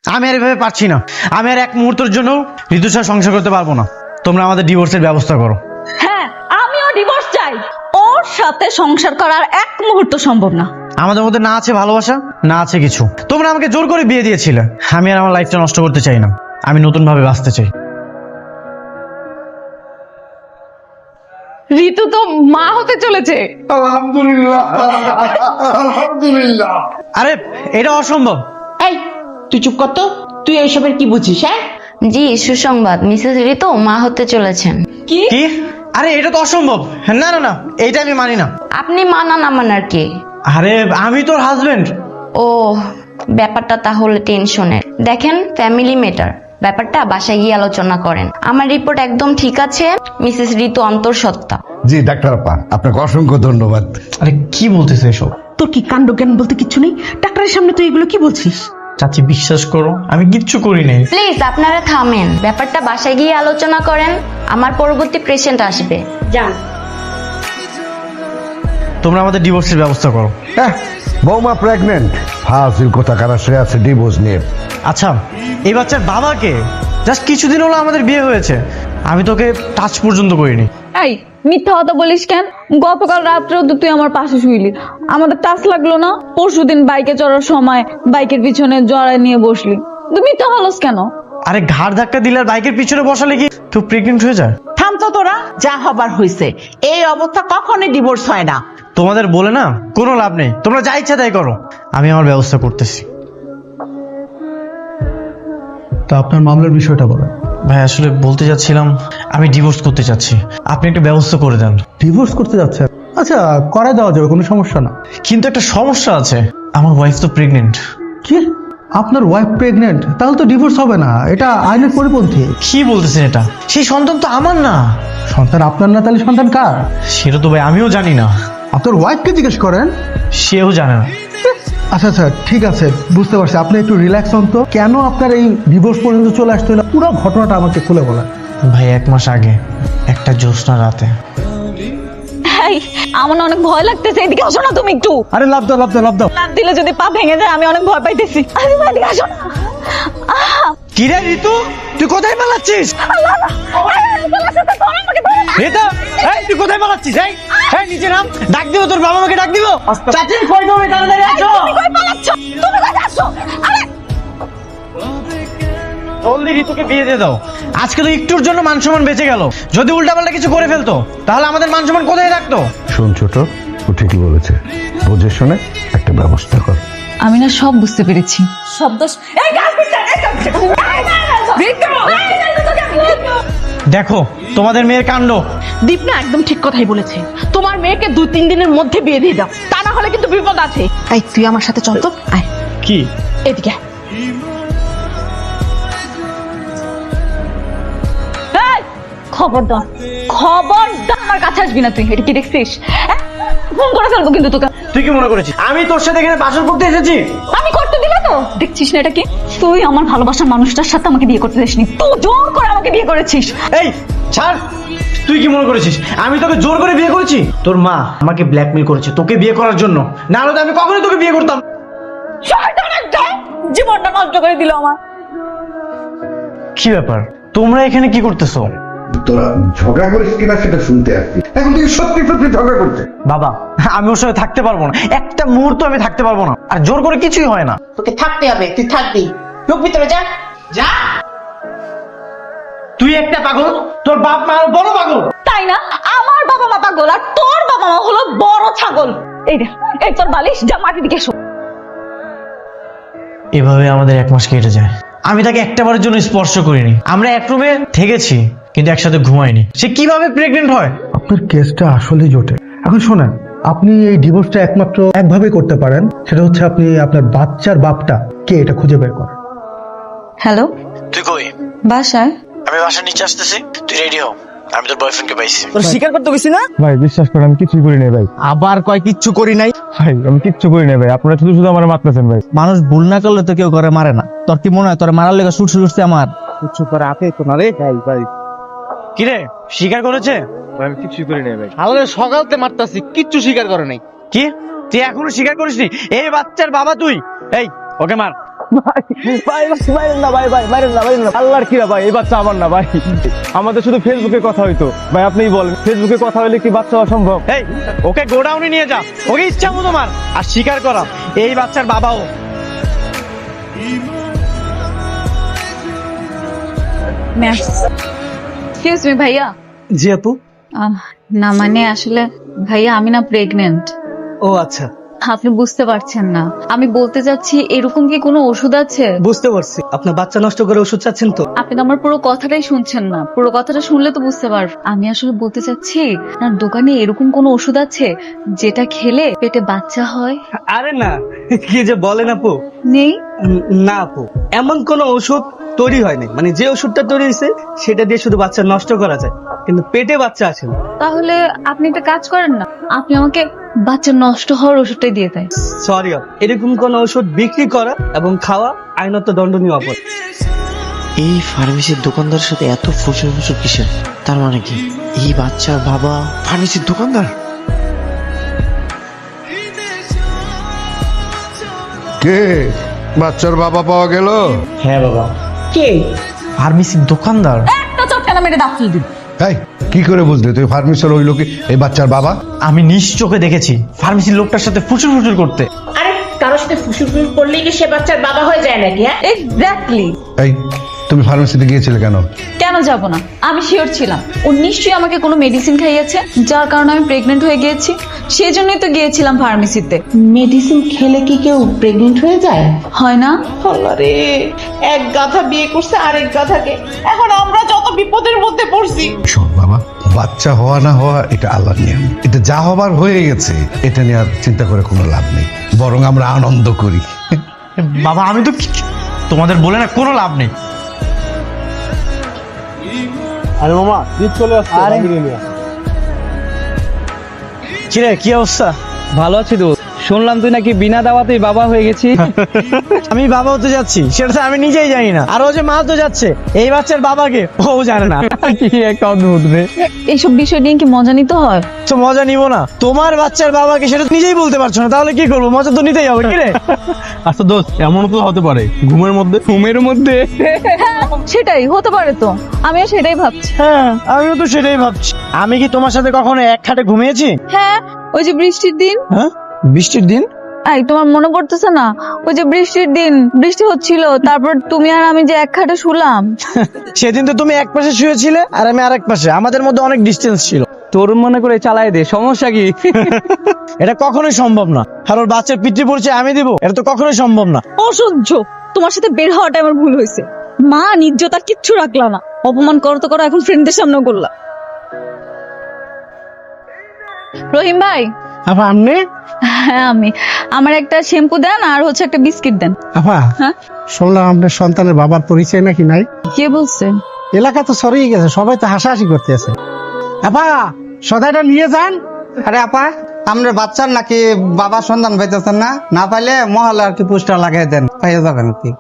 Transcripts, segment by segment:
আমি আর এভাবে পারছি না। আমি আর এক মুহূর্তের জন্য ঋতুর সাথে সংসার করতে পারবো না। তোমরা আমাদের ডিভোর্সের ব্যবস্থা করো। হ্যাঁ, আমিও ডিভোর্স চাই। ওর সাথে সংসার করার এক মুহূর্ত সম্ভব না। আমাদের মধ্যে না আছে ভালোবাসা, না আছে কিছু। তোমরা আমাকে জোর করে বিয়ে দিয়েছিলে। আমি আর আমার লাইফটা নষ্ট করতে চাই না। আমি নতুন ভাবে বাঁচতে চাই। ঋতু তো মা হতে চলেছে। আলহামদুলিল্লাহ, আলহামদুলিল্লাহ। আরে এটা অসম্ভব। এই তুই চুপ কর তো, তুই এইসবের কি বুঝিস? হ্যাঁ, জি সুসংবাদ, মিসেস ঋতু মা হতে চলেছেন। কি? কি? আরে এটা তো অসম্ভব। না না না, এইটা আমি মানি না। আপনি মানা না মানার কে? আরে আমি তোর হাজবেন্ড। ও, ব্যাপারটা তাহলে টেনশনের। দেখেন, ফ্যামিলি ম্যাটার, ব্যাপারটা বাসায় গিয়ে আলোচনা করেন। আমার রিপোর্ট একদম ঠিক আছে, মিসেস ঋতু অন্তঃসত্ত্বা। জি ডাক্তার আপা, আপনাকে অসংখ্য ধন্যবাদ। আরে কি বলতেছে এসব? তোর কি কাণ্ড জ্ঞান বলতে কিচ্ছু নেই? ডাক্তারের সামনে তুই এগুলো কি বলছিস? চাচি বিশ্বাস করো, আমি কিচ্ছু করি নাই। প্লিজ আপনারা থামেন, ব্যাপারটা বাসায় গিয়ে আলোচনা করেন। আমার পরবর্তী পেশেন্ট আসবে, যান। তোমরা আমাদের ডিভোর্সের ব্যবস্থা করো। হ্যাঁ, বৌমা প্রেগনেন্ট, ফাজিল কোথাকার সে আছে ডিভোর্স নিয়ে। আচ্ছা, এই বাচ্চার বাবাকে জাস্ট কিছুদিন হলো আমাদের বিয়ে হয়েছে। আমি তোকে টাচ পর্যন্ত করিনি। এই মিথ্যা কথা বলিস কেন? গতকাল রাত্রেও তো তুই আমার পাশে শুইলি, আমাদের টাচ লাগলো না? পরশুদিন বাইকে চড়ার সময় বাইকের পিছনে জড়ায় নিয়ে বসলি, তুই মিথ্যা বলস কেন? আরে ঘাড় ধাক্কা দিলে আর বাইকের পিছনে বসালে কি তুই প্রেগনেন্ট হয়ে যায়? থাম তো তোরা, যা হবার হয়েছে। এই অবস্থা কখনোই ডিভোর্স হয় না। তোমাদের বলে না কোনো লাভ নেই। তোমরা যা ইচ্ছা তাই করো, আমি আমার ব্যবস্থা করতেছি। তা আপনার মামলার বিষয়টা বলেন। ভাই আসলে বলতে যাচ্ছিলাম, আমি ডিভোর্স করতে চাচ্ছি। আপনি একটা ব্যবস্থা করে দেন। ডিভোর্স করতে যাচ্ছেন? আচ্ছা, করাই দেওয়া যাবে, কোনো সমস্যা না। কিন্তু একটা সমস্যা আছে, আমার ওয়াইফ তো প্রেগনেন্ট। কি? আপনার ওয়াইফ প্রেগনেন্ট? তাহলে তো ডিভোর্স হবে না, এটা আইনের পরিপন্থী। কি বলতেছেন এটা? সেই সন্তান তো আমার না। সন্তান আপনার না, তাহলে সন্তান কার? সেটা তো ভাই আমিও জানি না। আপনার ওয়াইফকে জিজ্ঞেস করেন। সেও জানে না। আচ্ছা আচ্ছা, ঠিক আছে, বুঝতে পারছি। আপনি একটু রিল্যাক্স হন তো। কেন আপনার এই ডিভোর্স পর্যন্ত চলে আসতে হলো, পুরো ঘটনাটা আমাকে খুলে বলেন। ভাই 1 মাস আগে একটা জ্যোৎস্না রাতে। এই আমার না অনেক ভয় লাগতেছে, এদিকে আসো না তুমি একটু। আরে লাভ দাও, লাভ দাও, লাভ দাও। লাফ দিলে যদি পা ভেঙে যায়, আমি অনেক ভয় পাইতেছি। আরে তুমি এদিকে আসো না। কি রে ঋতু, তুই কোথায় পালাচ্ছিস? ঋতু, এই তুই কোথায় পালাচ্ছিস? এই এই নিচে নাম, ডাক দিব তোর বাবা মাকে, ডাক দিব। চাচি কই তুমি? তাড়াতাড়ি আসো। তুমি কোথায় আসছো? আরে জলদি ঋতুকে বিয়ে দিয়ে দাও। আজকে তো একটুর জন্য মান সম্মান বেঁচে গেল। যদি উল্টাপাল্টা কিছু করে ফেলতো তাহলে আমাদের মান সম্মান কোথায় থাকতো? শোন ছোট, ও ঠিকই বলেছে, বুঝে শুনে একটা ব্যবস্থা কর। আমি না সব বুঝতে পেরেছি। সব দোষ এই দেখো তোমাদের মেয়ের কাণ্ড। দীপ না একদম ঠিক কথাই বলেছে। তোমার মেয়েকে 2-3 দিনের মধ্যে বিয়ে দিয়ে দাও, তা না হলে কিন্তু বিপদ আছে। এই তুই আমার সাথে চল তো, আয় কি? এদিকে আয়। এই, খবরদার খবরদার আমার কাছে আসবি না তুই। এটা কি দেখছিস? ফোন করে ফেলবো কিন্তু তোকে। তুই কি মনে করেছিস আমি তোর সাথে এখানে বাসর করতে এসেছি? আমি করতে দিলে তো দেখছিস না এটা কি? তুই আমার ভালোবাসার মানুষটার সাথে আমাকে বিয়ে করতে দিসনি, তুই জোর করে আমাকে বিয়ে করেছিস। এই ছাড়। তুই কি মনে করেছিস আমি তোকে জোর করে বিয়ে করেছি? তোর মা আমাকে ব্ল্যাকমেল করেছে তোকে বিয়ে করার জন্য, না হলে তো আমি কখনোই তোকে বিয়ে করতাম। শয়তান একটা, জীবনটা নষ্ট করে দিল আমার। কি ব্যাপার, তোমরা এখানে কি করতেছো? তোরা ঝগড়া করিস কিনা সেটা শুনতে আসছি। এখন তুই সত্যি সত্যি ঝগড়া করছে। বাবা, আমি ওর সাথে থাকতে পারবো না, একটা মুহূর্ত আমি থাকতে পারবো না। আর জোর করে কিছুই হয় না। তোকে থাকতে হবে, তুই থাকবি। ঢুক ভিতরে, যা যা। তুই একটা পাগল, তোর বাপ মা আরো বড় পাগল। তাই না? আমার বাবা মা পাগল আর তোর বাবা মা হলো বড় ছাগল। এই রে, এই তোর বালিশ, যা মাটি দিকে এসো। এভাবে আমাদের 1 মাস কেটে যায়। আমি তাকে একটাবারের জন্য স্পর্শ করিনি। আমরা এক রুমে থেকেছি কিন্তু একসাথে ঘুমাইনি। সে কিভাবে প্রেগনেন্ট হয়? আপনার কেসটা আসলেই জটিল। এখন শোনেন, আপনি এই ডিভোর্সটা একমাত্র একভাবে করতে পারেন, সেটা হচ্ছে আপনি আপনার বাচ্চার বাপটা কে এটা খুঁজে বের করেন। হ্যালো, তুই কই? বাসায়। আমি বাসার নিচে আসতেছি, তুই রেডি হ। আমি তোর বয়ফ্রেন্ডকে পাইছি। তোর স্বীকার করতে গেছি না? ভাই বিশ্বাস করেন, আমি কিছুই করি নাই ভাই। আবার কয় কিচ্ছু করি নাই। ভাই আমি কিচ্ছু করি নাই ভাই, আপনারা শুধু শুধু আমার মারতেছেন ভাই। মানুষ ভুল না করলে তো কেউ করে মারে না। তোর কি মনে হয় তোর মারার লেগে সুট সুটছে আমার? কিচ্ছু করে আপে তো না রে ভাই। ভাই কিরে, স্বীকার করেছে? আমি কিছুই করি নাই ভাই। হালালে সকালতে মারতাছি, কিচ্ছু স্বীকার করে নাই। কি? তুই এখনো স্বীকার করিসনি? এই বাচ্চার বাবা তুই? এই ওকে মার, ভাই বাইরেন না ভাই বাইরেন না আল্লাহর কিরা ভাই এই বাচ্চা আমার না ভাই। আমাদের শুধু ফেসবুকে কথা হইতো ভাই, আপনিই বলেন ফেসবুকে কথা হলে কি বাচ্চা অসম্ভব? এই ওকে গোডাউনে নিয়ে যা, ওকে ইচ্ছা মতো মার, আর স্বীকার করা এই বাচ্চার বাবাও। এক্সকিউজ মি ভাইয়া। জি আপু। না মানে আসলে ভাইয়া আমি না প্রেগনেন্ট। ও আচ্ছা, আপনি বুঝতে পারছেন না, আমি বলতে চাচ্ছি এরকম কি কোনো ওষুধ আছে? বুঝতে পারছি আপনার বাচ্চা নষ্ট করে ওষুধ চাচ্ছেন তো। আপনি তো আমার পুরো কথাটাই শুনছেন না, পুরো কথাটা শুনলে তো বুঝতে পারব। আমি আসলে বলতে চাচ্ছি আপনার দোকানে এরকম কোনো ওষুধ আছে যেটা খেলে পেটে বাচ্চা হয়? আরে না, কি যে বলেন আপু। নেই? না আপু, এমন কোন ওষুধ তৈরি হয়নি, মানে যে ওষুধটা তৈরি হয়েছে সেটা দিয়ে শুধু বাচ্চা নষ্ট করা যায়, কিন্তু পেটে বাচ্চা আসে না। তাহলে আপনি একটা কাজ করেন না, আপনি আমাকে বাচ্চা নষ্ট হওয়ার ওষুধটাই দিয়ে দেয়। সরি, এরকম কোন ওষুধ বিক্রি করা এবং খাওয়া আইনত দণ্ডনীয় অপরাধ। এই ফার্মেসির দোকানদারের সাথে এত ফুসুর ফুসুর কিসের? তার মানে কি এই বাচ্চার বাবা ফার্মেসির দোকানদার? কে বাচ্চার বাবা পাওয়া গেল? হ্যাঁ বাবা। কে? ফার্মেসির দোকানদার। একটা চটকানা মেরে দাঁত দিন। এই কি করে বুঝলে তুই ফার্মেসির ওই লোকে এই বাচ্চার বাবা? আমি নিজ চোখে দেখেছি ফার্মেসির লোকটার সাথে ফুচুর ফুচুর করতে। আরে কারোর সাথে ফুসুর করলেই কি সে বাচ্চার বাবা হয়ে যায় নাকি? হ্যাঁ, এক্স্যাক্টলি। এই তুমি ফার্মেসিতে গিয়েছিলে কেন? কেন যাব না, আমি শিওর ছিলাম ও নিশ্চয়ই আমাকে কোনো মেডিসিন খাইয়েছে যার কারণে আমি প্রেগনেন্ট হয়ে গিয়েছি, সেই জন্যই তো গিয়েছিলাম ফার্মেসিতে। মেডিসিন খেলে কি কেউ প্রেগনেন্ট হয়ে যায়? হয় না? আরে এক গাধা বিয়ে করছে আরেক গাধাকে, এখন আমরা যত বিপদের মধ্যে পড়ছি। শোন বাবা, বাচ্চা হওয়া না হওয়া এটা আল্লাহর নিয়ম, এটা যা হবার হয়ে গেছে, এটা নিয়ে আর চিন্তা করে কোনো লাভ নেই, বরং আমরা আনন্দ করি। বাবা আমি তো তোমাদের বলে না কোনো লাভ নেই। আরে মামা ঈদ চলে আসছে। কিরে কি অবস্থা? ভালো আছি তো। শুনলাম তুই নাকি বিনা দাওয়াতেই বাবা হয়ে গেছি। আমি বাবা হতে যাচ্ছি সেটা তো আমি নিজেই জানি না, আর ও যে মা তো যাচ্ছে এই বাচ্চার বাবাকে ও জানে না। কি একটা অদ্ভুত রে। এইসব বিষয় নিয়ে কি মজা নিতে হয়? তো মজা নিব না? তোমার বাচ্চার বাবাকে সেটা নিজেই বলতে পারছো না, তাহলে কি করবো? মজা তো নিতেই হবে। কিরে আচ্ছা দোস্ত, এমনও তো হতে পারে ঘুমের মধ্যে সেটাই হতে পারে তো, আমিও সেটাই ভাবছি। হ্যাঁ আমিও তো সেটাই ভাবছি। আমি কি তোমার সাথে কখনো এক খাটে ঘুমিয়েছি? হ্যাঁ, ওই যে বৃষ্টির দিন। হ্যাঁ বৃষ্টির দিন? এই তোমার মনে পড়তেছে না, ওই যে বৃষ্টির দিন বৃষ্টি হচ্ছিল, তারপর তুমি আর আমি যে এক খাটে শুলাম। সেদিন তো তুমি এক পাশে শুয়েছিলে আর আমি আরেক পাশে, আমাদের মধ্যে অনেক ডিস্টেন্স ছিল। তোর মনে করে চালাই দে, সমস্যা কি? এটা কখনোই সম্ভব না। আর ওর বাচ্চার পিতৃ পরিচয় আমি দিব, এটা তো কখনোই সম্ভব না। অসহ্য, তোমার সাথে বের হওয়াটা আমার ভুল হয়েছে। মা নির্যতা কিচ্ছু রাখলা না, অপমান করো তো করো, এখন ফ্রেন্ডদের সামনেও করলা। রহিম ভাই। আপা আপনি? হ্যাঁ আমি, আমার একটা শ্যাম্পু দেন আর হচ্ছে একটা বিস্কিট দেন। আপা হ্যাঁ শুনলাম আপনার সন্তানের বাবার পরিচয় নাকি নাই? কে বলছে? এলাকা তো সরিয়ে গেছে, সবাই তো হাসাহাসি করতেছে। আপা সদাইটা নিয়ে যান। আরে আপা, আমরা বাচ্চার নাকি বাবা সন্ধান পাইতেছেন না? না পাইলে মহলে আর কি পোস্টার লাগাই দেন, পাইয়ে যাবেন কি।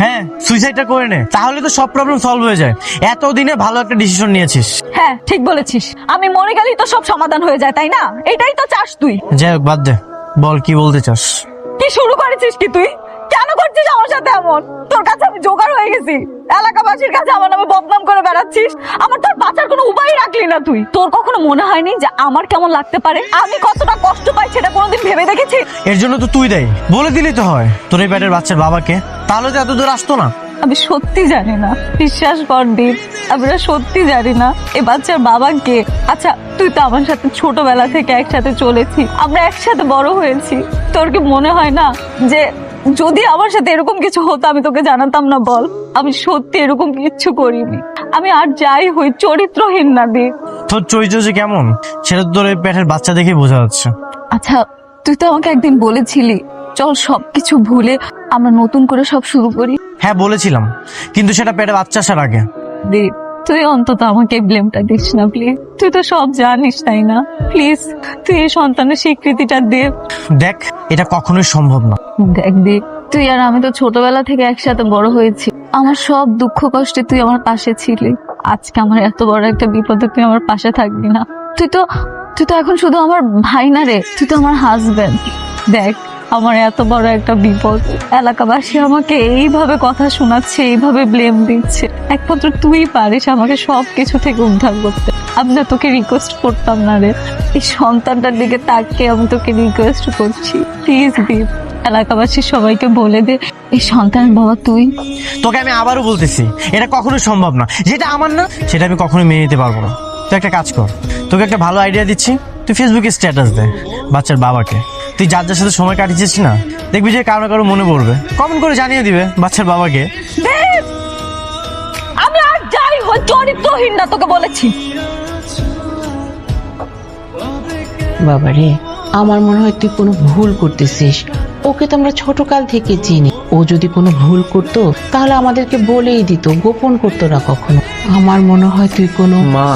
হ্যাঁ সুইসাইডটা করে নে, তাহলে তো সব প্রবলেম সলভ হয়ে যায়। এতদিনে ভালো একটা ডিসিশন নিয়েছিস। হ্যাঁ ঠিক বলেছিস, আমি মরে গেলেই তো সব সমাধান হয়ে যায়, তাই না? এটাই তো চাস তুই। যাই হোক বাদ দে, বল কি বলতে চাস? কি শুরু করেছিস কি তুই? কেন করছিস আমার সাথে এমন? তোর কাছে আমি জোগাড় হয়ে গেছি, এলাকাবাসীর কাছে আমার নামে বদনাম করে বেড়াচ্ছিস, আমার তোর বাঁচার কোনো উপায় রাখলি না তুই। তোর কখনো মনে হয়নি যে আমার কেমন লাগতে পারে, আমি কতটা কষ্ট পাই সেটা কোনোদিন ভেবে দেখেছিস? এর জন্য তো তুই দেয়, বলে দিলি তো হয় তোর এই পেটের বাচ্চার বাবাকে, তাহলে তো এত দূর আসতো না। আমি সত্যি জানি না, বিশ্বাস কর দীপ, আমরা সত্যি জানি না এই বাচ্চার বাবা কে। আচ্ছা তুই তো আমার সাথে ছোটবেলা থেকে একসাথে চলেছি, আমরা একসাথে বড় হয়েছি, তোর কি মনে হয় না যে যদি আমার সাথে এরকম কিছু হতো আমি তোকে জানাতাম না? বল, আমি সত্যি এরকম কিচ্ছু করিনি, আমি আর যাই হই চরিত্রহীন না দীপ। তোর চরিত্র যে কেমন সেটা তো তোর এই পেটের বাচ্চা দেখে বোঝা যাচ্ছে। আচ্ছা তুই তো আমাকে একদিন বলেছিলি চল সবকিছু ভুলে আমরা নতুন করে সব শুরু করি। হ্যাঁ বলেছিলাম, কিন্তু সেটা পেটে বাচ্চা আসার আগে। দীপ তুই অন্তত আমাকে ব্লেমটা দিস না প্লিজ, তুই তো সব জানিস তাই না? প্লিজ তুই এই সন্তানের স্বীকৃতিটা দে। দেখ এটা কখনোই সম্ভব না। দেখ দীপ, তুই আর আমি তো ছোটবেলা থেকে একসাথে বড় হয়েছি, আমার সব দুঃখ কষ্টে তুই আমার পাশে ছিলি, আজকে আমার এত বড় একটা বিপদে তুই আমার পাশে থাকবি না? তুই তো তুই তো এখন শুধু আমার ভাই না রে, তুই তো আমার হাজবেন্ড। দেখ আমার এত বড় একটা বিপদ, এলাকাবাসী আমাকে এইভাবে কথা শোনাচ্ছে, এইভাবে ব্লেম দিচ্ছে, একমাত্র তুই পারিস আমাকে সব কিছু থেকে উদ্ধার করতে। আমি না তোকে রিকোয়েস্ট করতাম না রে, এই সন্তানটার দিকে তাকিয়ে আমি তোকে রিকোয়েস্ট করছি, প্লিজ দীপ এলাকাবাসী সবাইকে বলে দে এই সন্তানের বাবা তুই। তোকে আমি আবারও বলতেছি, এটা কখনোই সম্ভব না। যেটা আমার না সেটা আমি কখনোই মেনে নিতে পারবো না। তুই একটা কাজ কর, তোকে একটা ভালো আইডিয়া দিচ্ছি, তুই ফেসবুকে স্ট্যাটাস দে বাচ্চার বাবাকে। তুই যার যার সাথে সময় কাটিয়েছিস না, দেখবি যে কারো না কারো মনে পড়বে, কমেন্ট করে জানিয়ে দিবে বাচ্চার বাবাকে। দীপ, আমি আর যাই হই চরিত্রহীন না, তোকে বলেছি। বাবারে, আমার মনে হয় তুই কোনো ভুল করতেছিস। ওকে তো আমরা ছোটকাল থেকে চিনি। ও যদি কোনো ভুল করতো তাহলে আমাদেরকে বলেই দিত, গোপন করতো না কখনো। আমার মনে হয় তুই কোনো মা,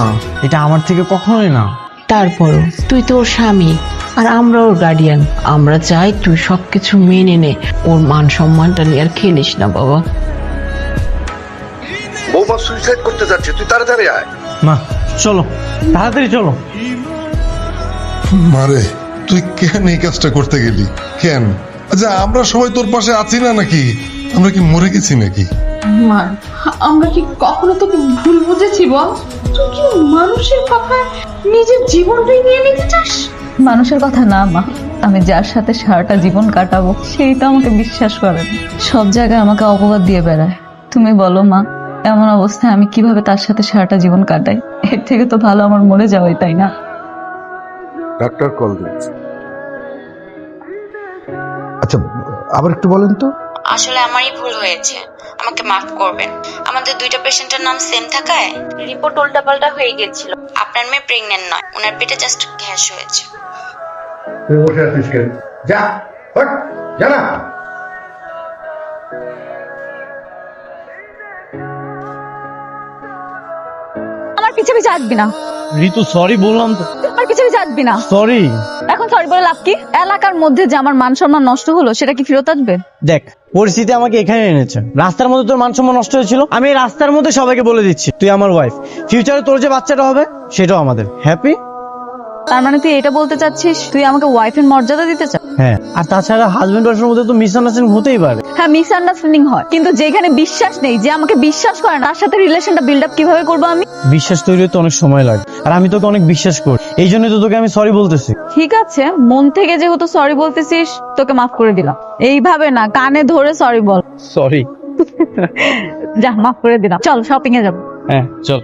এটা আমার থেকে কখনোই না। তারপরও তুই তো ওর স্বামী আর আমরা ওর গার্ডিয়ান। আমরা চাই তুই সবকিছু মেনে নে, ওর মান সম্মানটা নিয়ে আর খেলিস না বাবা। বৌমা সুইসাইড করতে যাচ্ছে, তুই তাড়াতাড়ি আয়। মা চলো, তাড়াতাড়ি চলো। মারে, তুই কেন এই কাজটা করতে গেলি? কেন? আচ্ছা, আমরা সবাই তোর পাশে আছি না নাকি? আমরা কি মরে গেছি নাকি? মা, আমরা কি কখনো তোকে ভুল বুঝেছি বল? তুই কি মানুষের কথা নিজের জীবনটাই নিয়ে নিতে চাস? মানুষের কথা না মা, আমি যার সাথে সারাটা জীবন কাটাবো সেই তো আমাকে বিশ্বাস করে না। সব জায়গায় আমাকে অপবাদ দিয়ে বেড়ায়। তুমি বলো মা, এমন অবস্থায় আমি কিভাবে তার সাথে সারাটা জীবন কাটাই? এর থেকে তো ভালো আমার মরে যাওয়াই, তাই না? ডাক্তার কল দিচ্ছে। আচ্ছা, আবার একটু বলেন তো। আসলে আমারই ভুল হয়েছে, আমাকে মাফ করবেন। আমাদের দুইটা পেশেন্টের নাম সেম থাকায় রিপোর্ট উল্টাপাল্টা হয়ে গেছিল। আপনার মেয়ে প্রেগনেন্ট নয়, ওনার পেটে জাস্ট গ্যাস হয়েছে। তুই বসে আছিস কেন? যা, হট, যা না। আমার পিছে পিছে আসবি না, ঋতু সরি বললাম তো। আমার পিছে পিছে আসবি না। সরি। এখন সরি বলে লাভ কি? এলাকার মধ্যে যে আমার মান সম্মান নষ্ট হলো সেটা কি ফেরত আসবে? দেখ, পরিস্থিতি আমাকে এখানে এনেছে। রাস্তার মধ্যে তোর মান সম্মান নষ্ট হয়েছিল, আমি এই রাস্তার মধ্যে সবাইকে বলে দিচ্ছি তুই আমার ওয়াইফ। ফিউচারে তোর যে বাচ্চাটা হবে সেটাও আমাদের। হ্যাপি? তার মানে তুই এটা বলতে চাচ্ছিস তুই আমাকে ওয়াইফের মর্যাদা দিতে চাস? হ্যাঁ, আর তাছাড়া হাজবেন্ড ওয়াইফের মধ্যে তো মিসআন্ডারস্ট্যান্ডিং হতেই পারে। হ্যাঁ, মিসআন্ডারস্ট্যান্ডিং হয়, কিন্তু যেখানে বিশ্বাস নেই, যে আমাকে বিশ্বাস করে না, তার সাথে রিলেশনটা বিল্ড আপ কিভাবে করবো আমি? বিশ্বাস তৈরি হতে অনেক সময় লাগে, আর আমি তোকে অনেক বিশ্বাস করি, এই জন্যই তো তোকে আমি সরি বলতেছি। ঠিক আছে, মন থেকে যেহেতু সরি বলতেছিস তোকে মাফ করে দিলাম। এইভাবে না, কানে ধরে সরি বল। সরি। যা, মাফ করে দিলাম। চল শপিং এ যাবো। হ্যাঁ চল।